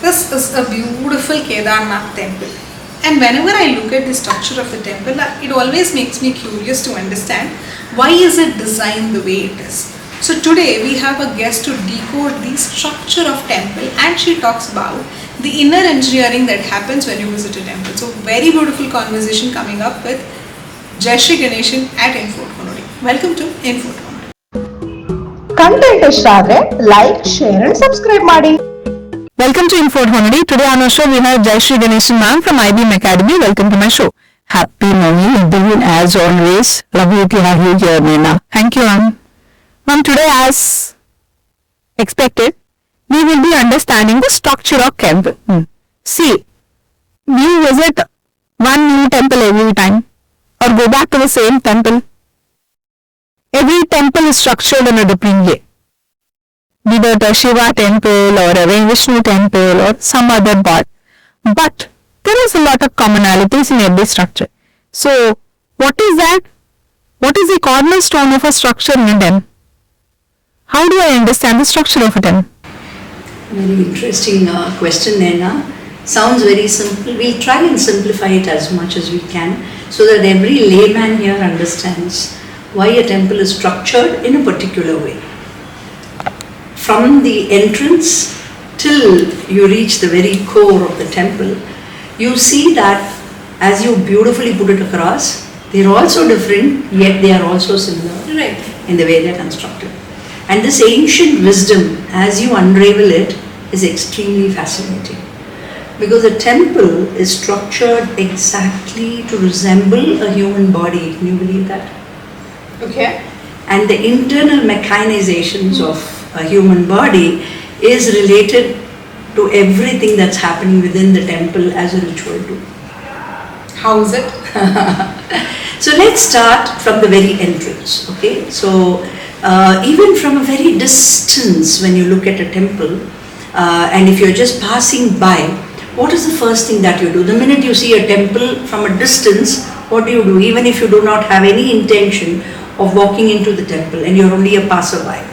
This is a beautiful Kedarnath temple. And whenever I look at the structure of the temple, it always makes me curious to understand why is it designed the way it is. So today we have a guest to decode the structure of temple, and she talks about the inner engineering that happens when you visit a temple. So very beautiful conversation coming up with Jayashree Ganeshan at Infort Honori. Welcome to Infort Honori. Content ಇಷ್ಟ ಆದ್ರೆ like, share and subscribe ಮಾಡಿ. Welcome to Infort Honori. Today on our show we have Jayashree Ganeshan ma'am from IBM Academy. Welcome to my show. Happy New Year as always. Lovely to have you here, Meena. Thank you, ma'am. Ma'am, today as expected, we will be understanding the structure of temple. See, we visit one new temple every time or go back to the same temple. Every temple is structured in a different way. Be it a Shiva temple or a Vishnu temple or some other god. But there is a lot of commonalities in every structure. So, what is that? What is the cornerstone of a structure in a temple? How do I understand the structure of a temple? Very interesting question, Naina. Sounds very simple. We'll try and simplify it as much as we can so that every layman here understands why a temple is structured in a particular way. From the entrance till you reach the very core of the temple, you see that as you beautifully put it across, they're also different, yet they are also similar, Right. in the way they're constructed. And this ancient wisdom, as you unravel it, is extremely fascinating. Because a temple is structured exactly to resemble a human body. Can you believe that? Okay. And the internal mechanizations of a human body is related to everything that's happening within the temple as a ritual too. How is it? So let's start from the very entrance, okay? So even from a very distance, when you look at a temple, and if you're just passing by, what is the first thing that you do? The minute you see a temple from a distance, what do you do? Even if you do not have any intention of walking into the temple and you're only a passerby.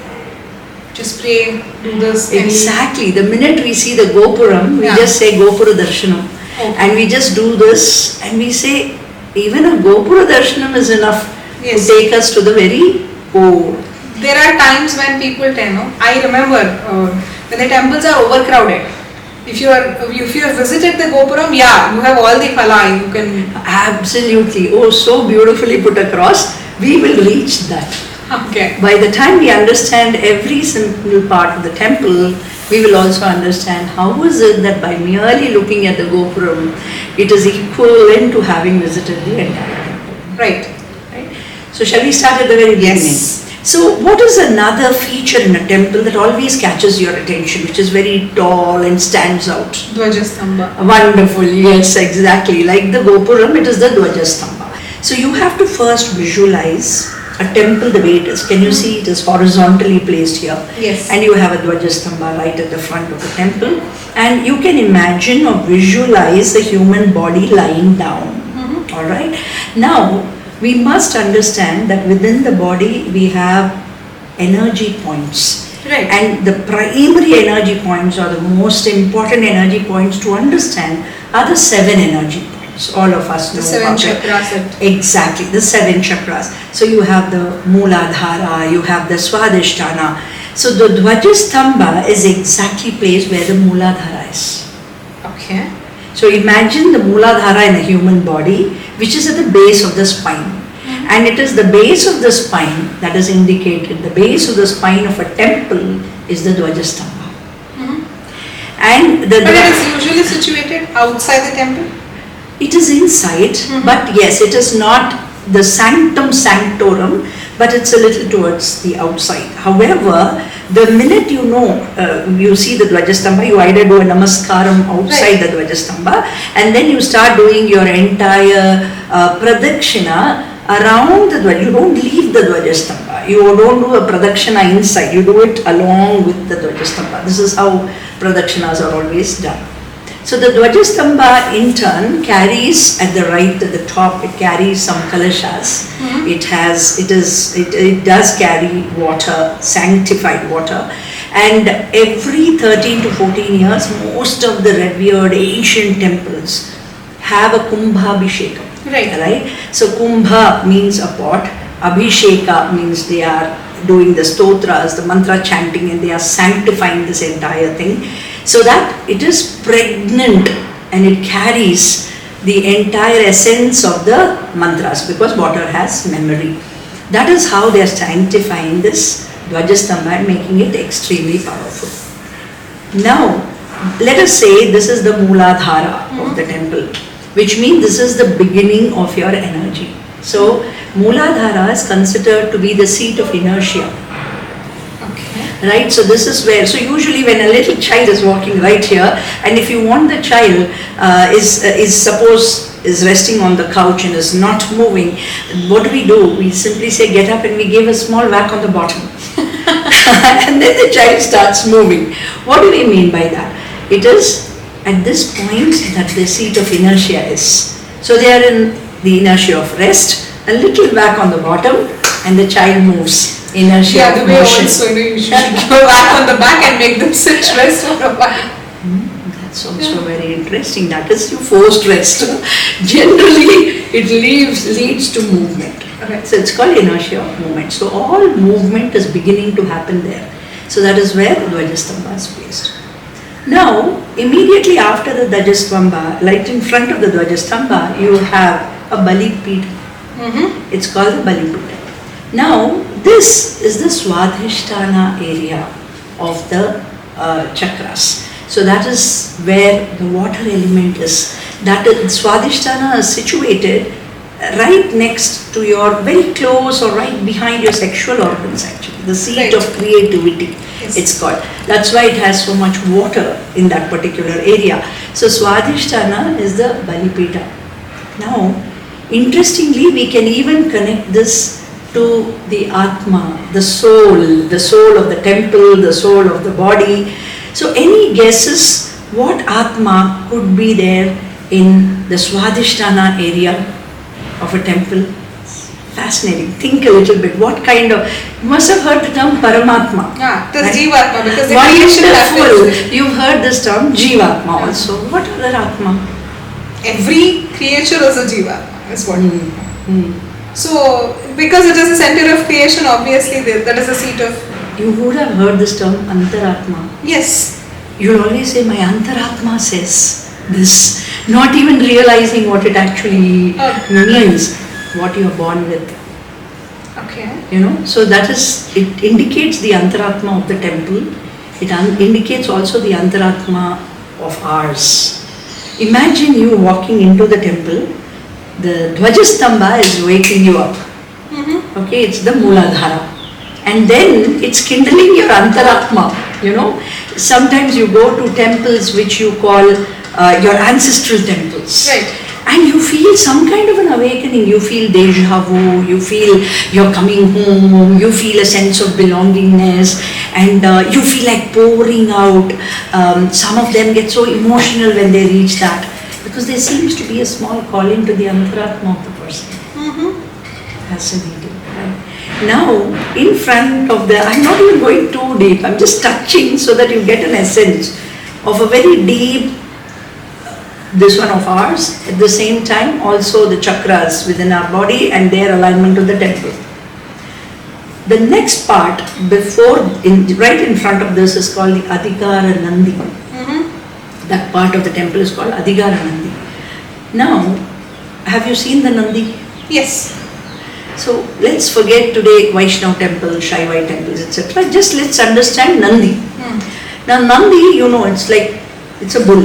Just pray, do this. Exactly. The minute we see the Gopuram, we just say Gopura Darshanam. Okay. And we just do this and we say, even a Gopura Darshanam is enough to take us to the very core. There are times when people tell, no? I remember when the temples are overcrowded. If you have visited the Gopuram, you have all the phala, you can. Absolutely. Oh, so beautifully put across. We will reach that. Okay. By the time we understand every simple part of the temple, we will also understand how is it that by merely looking at the Gopuram, it is equivalent to having visited the entire temple. Right. So shall we start at the very beginning? Yes. So what is another feature in a temple that always catches your attention, which is very tall and stands out? Dvajastambha. Wonderful, yes, exactly. Like the Gopuram, it is the Dvajastambha. So you have to first visualize a temple the way it is. Can you see it is horizontally placed here? Yes. And you have a Dvajastambha right at the front of the temple. And you can imagine or visualize the human body lying down. Alright? Now, we must understand that within the body we have energy points. Right. And the primary energy points or the most important energy points to understand are the 7 energy points. All of us know The 7 about chakras. Exactly, the 7 chakras. So you have the Mooladhara, you have the Swadhisthana. So the Dvajastambha is exactly placed where the Mooladhara is. Okay. So imagine the Mooladhara in a human body, which is at the base of the spine. And it is the base of the spine that is indicated. The base of the spine of a temple is the Dvajastambha. And But it is usually situated outside the temple? it is inside, but yes, it is not the sanctum sanctorum, but it's a little towards the outside. However, the minute you see the Dvajastambha, you either do a namaskaram outside the Dvajastambha, and then you start doing your entire pradakshina around the Dvajastambha. You don't leave the Dvajastambha. You don't do a pradakshina inside. You do it along with the Dvajastambha. This is how pradakshinas are always done. So the Dvajastambha in turn carries at the right, at the top, it carries some kalashas. It does carry water, sanctified water. And every 13 to 14 years, most of the revered ancient temples have a Kumbhabhishekam. Right? So Kumbha means a pot, Abhisheka means they are doing the stotras, the mantra chanting, and they are sanctifying this entire thing so that it is pregnant and it carries the entire essence of the mantras, because water has memory. That is how they are sanctifying this Dvajastambha and making it extremely powerful. Now, let us say this is the Mooladhara of the temple, which means this is the beginning of your energy. So, Mooladhara is considered to be the seat of inertia. Right, so this is where, so usually when a little child is walking right here, and if you want the child is resting on the couch and is not moving, what do? We simply say get up and we give a small whack on the bottom. And then the child starts moving. What do we mean by that? It is at this point that the seat of inertia is. So they are in the inertia of rest, a little whack on the bottom, and the child moves. Inertia yeah, the of way motion. also, you should go back on the back and make them sit rest for a while. That's also very interesting. That is you forced rest. Generally, it leads to movement. Right. So it's called inertia of movement. So all movement is beginning to happen there. So that is where the Dvajastambha is placed. Now, immediately after the Dvajastambha, right in front of the Dvajastambha, you have a Balipita. It's called the Balipita. Now, this is the Swadhisthana area of the chakras. So that is where the water element is. That is, Swadhisthana is situated right next to your, very close or right behind your sexual organs actually. The seat of creativity, it's called. That's why it has so much water in that particular area. So Swadhisthana is the Balipita. Now, interestingly, we can even connect this to the Atma, the soul of the temple, the soul of the body. So any guesses what Atma could be there in the Swadhisthana area of a temple? Fascinating. Think a little bit. What kind of, you must have heard the term Paramatma. Yeah, the Jivatma, because the Wonderful. creation happens. You've heard this term Jivatma also. What other Atma? Every creature is a Jivatma, is what. So, because it is the center of creation, obviously that is the seat of... You would have heard this term Antaratma. Yes. You'll always say, my Antaratma says this, not even realizing what it actually means, what you are born with. Okay. You know, so that is, it indicates the Antaratma of the temple. It indicates also the Antaratma of ours. Imagine you walking into the temple. The Dvajastambha is waking you up. Okay, it's the Mooladhara. And then it's kindling your Antaratma, you know. Sometimes you go to temples which you call your ancestral temples. Right. And you feel some kind of an awakening. You feel deja vu, you feel you're coming home, you feel a sense of belongingness, and you feel like pouring out. Some of them get so emotional when they reach that, because there seems to be a small calling to the Antaratma of the person. Fascinating. Right? Now, in front of the, I'm not even going too deep, I'm just touching so that you get an essence of a very deep, this one of ours, at the same time also the chakras within our body and their alignment to the temple. The next part before, right in front of this is called the Adhikara Nandi. That part of the temple is called Adhikara Nandi. Now, have you seen the Nandi? Yes. So let's forget today Vaishnava temples, Shaivite temples, etc. Just let's understand Nandi. Now Nandi, you know, it's like, it's a bull.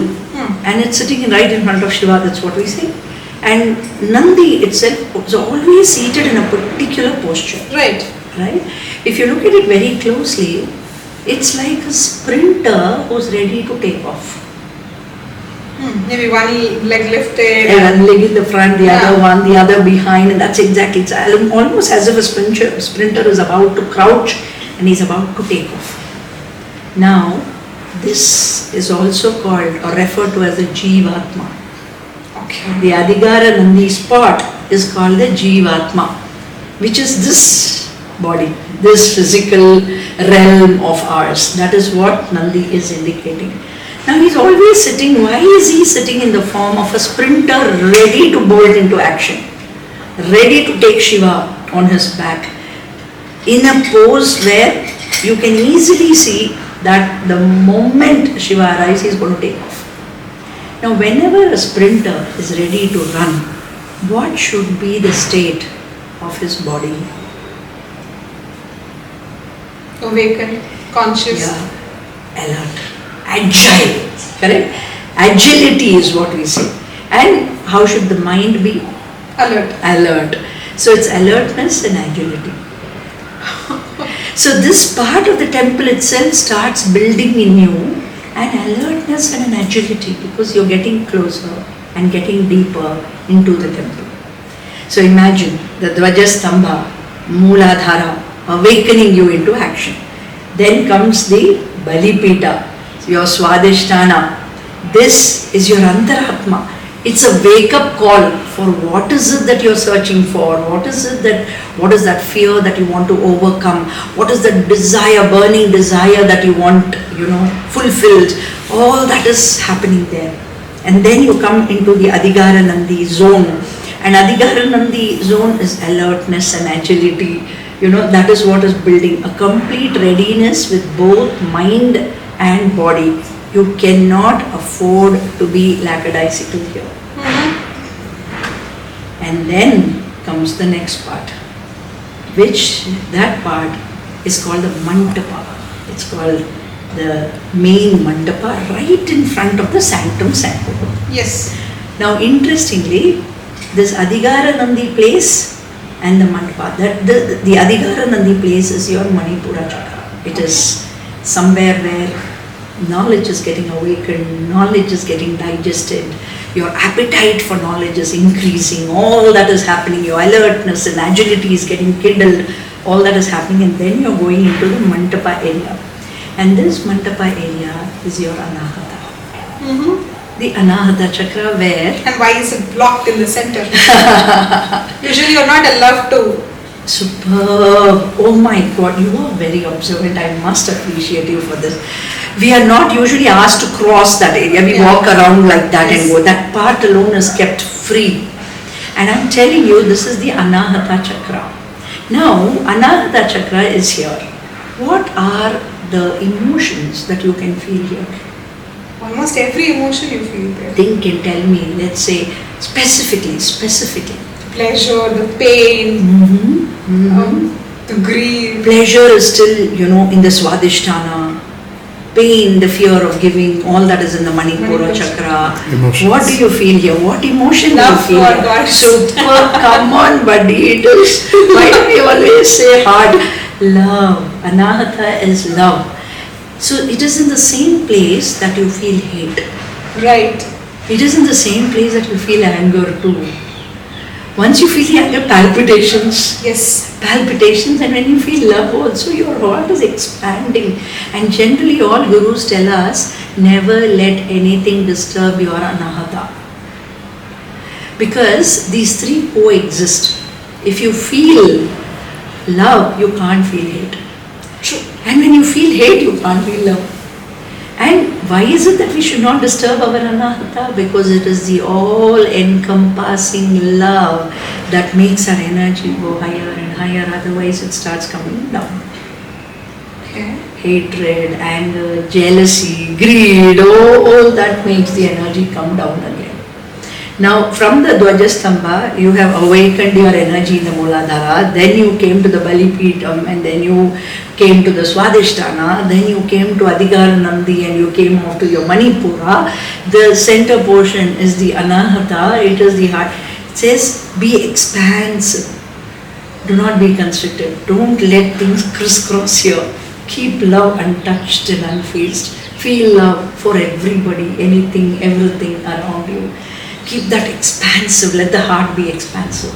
And it's sitting right in front of Shiva, that's what we say. And Nandi itself was always seated in a particular posture. Right. Right? If you look at it very closely, it's like a sprinter who's ready to take off. Maybe one leg lifted. And one leg in the front, the other one, the other behind, and that's exactly, it's almost as if a sprinter is about to crouch and he's about to take off. Now, this is also called or referred to as the Jivatma. Okay. The Adhikara Nandi spot is called the Jivatma, which is this body, this physical realm of ours. That is what Nandi is indicating. Now he's always sitting. Why is he sitting in the form of a sprinter ready to bolt into action? Ready to take Shiva on his back. In a pose where you can easily see that the moment Shiva arrives, he's going to take off. Now whenever a sprinter is ready to run, what should be the state of his body? Awakened, conscious. Yeah, alert, agile, correct? Agility is what we say. And how should the mind be? Alert. Alert. So it's alertness and agility. So this part of the temple itself starts building in you an alertness and an agility because you're getting closer and getting deeper into the temple. So imagine the Dvajastambha, Mooladhara, awakening you into action. Then comes the Balipita, your Swadhisthana. This is your Antaratma. It's a wake-up call for what is it that you're searching for, what is that fear that you want to overcome, what is the desire, burning desire that you want, fulfilled. All that is happening there. And then you come into the Adhikara Nandi zone. And Adhikara Nandi zone is alertness and agility. That is what is building a complete readiness with both mind and body. You cannot afford to be lackadaisical here. And then comes the next part, which that part is called the Mantapa. It's called the main Mantapa right in front of the Sanctum Sanctorum. Yes. Now interestingly, this Adhikara Nandi place and the Mantapa, the Adhikara Nandi place is your Manipura Chakra. It is somewhere where knowledge is getting awakened, knowledge is getting digested, your appetite for knowledge is increasing, all that is happening, your alertness and agility is getting kindled, all that is happening, and then you're going into the Mantapa area. And this Mantapa area is your Anahata. The Anahata Chakra where... And why is it blocked in the center? Usually you're not allowed to. Superb. Oh my God, you are very observant. I must appreciate you for this. We are not usually asked to cross that area. We walk around like that and go. That part alone is kept free. And I'm telling you, this is the Anahata Chakra. Now, Anahata Chakra is here. What are the emotions that you can feel here? Almost every emotion you feel there. Think and tell me, let's say, specifically. Pleasure, the pain, the grief. Pleasure is still, in the Swadhisthana. Pain, the fear of giving, all that is in the Manipura Chakra. Emotions. What do you feel here? What emotion Love do you feel for here? God. Super, come on buddy, it is, why do we always say hard? Love, Anahata is love. So it is in the same place that you feel hate. Right. It is in the same place that you feel anger too. Once you feel the anger, palpitations. Yes. Palpitations, and when you feel love also, your heart is expanding. And generally all gurus tell us, never let anything disturb your Anahata. Because these three coexist. If you feel love, you can't feel hate. True. And when you feel hate, you can't feel love. And why is it that we should not disturb our Anahata? Because it is the all-encompassing love that makes our energy go higher and higher, otherwise it starts coming down. Okay. Hatred, anger, jealousy, greed, all that makes the energy come down again. Now from the Dvajastambha, you have awakened your energy in the Mooladhara, then you came to the Balipitam, and then you came to the Swadhisthana, then you came to Adhikara Nandi, and you came off to your Manipura. The center portion is the Anahata, it is the heart. It says, be expansive. Do not be constricted. Don't let things crisscross here. Keep love untouched and unfazed. Feel love for everybody, anything, everything around you. Keep that expansive, let the heart be expansive.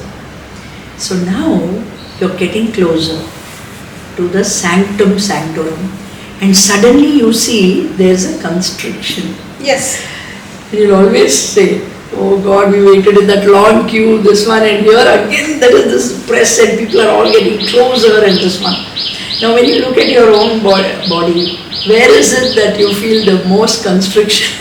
So now you're getting closer to the Sanctum Sanctorum, and suddenly you see there's a constriction. Yes. You'll always say, Oh God, we waited in that long queue, this one, and here again there is this press and people are all getting closer and this one. Now when you look at your own body, where is it that you feel the most constriction?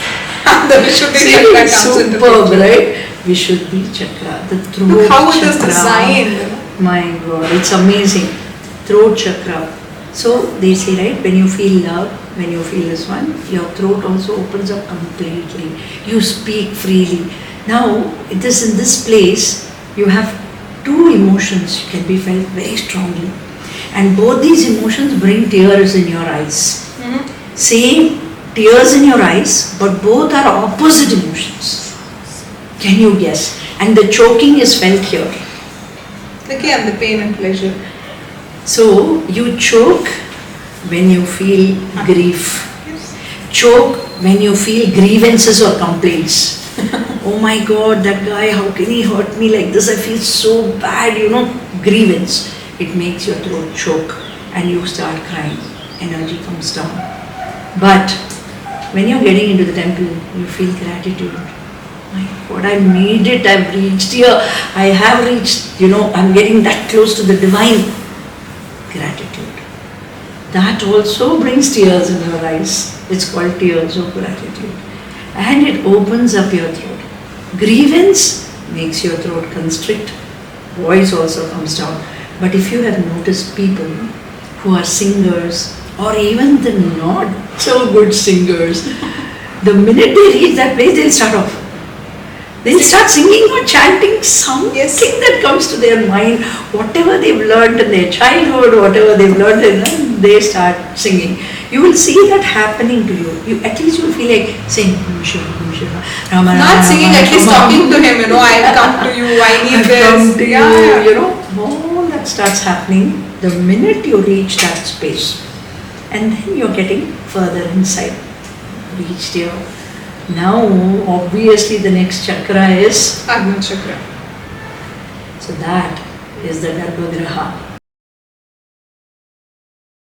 The Vishuddhi See, chakra it's comes into superb, picture. right? Vishuddhi chakra, the throat Look how it chakra. is designed. My God, it's amazing. Throat chakra. So they say, right, when you feel love, when you feel this one, your throat also opens up completely. You speak freely. Now, it is in this place, you have two emotions can be felt very strongly. And both these emotions bring tears in your eyes. Same tears in your eyes, but both are opposite emotions. Can you guess? And the choking is felt here. Again, the pain and pleasure. So you choke when you feel grief. Choke when you feel grievances or complaints. Oh my God, that guy, how can he hurt me like this? I feel so bad, grievance. It makes your throat choke and you start crying. Energy comes down. But when you're getting into the temple, you feel gratitude. My God, I made it, I've reached here, I have reached, I'm getting that close to the divine. Gratitude. That also brings tears in your eyes. It's called tears of gratitude. And it opens up your throat. Grievance makes your throat constrict. Voice also comes down. But if you have noticed people who are singers or even the not so good singers, the minute they reach that place, they'll start off. They'll start singing or chanting something that comes to their mind, whatever they've learned in their childhood, whatever they've learned, they start singing. You will see that happening to you. At least you will feel like saying, Rama, Not singing, at least talking to him, I've come to you, I need I've this. come to you, all that starts happening the minute you reach that space. And then you're getting further inside. Reached here. Now, obviously, the next chakra is Agni chakra. So that is the Garbhagriha.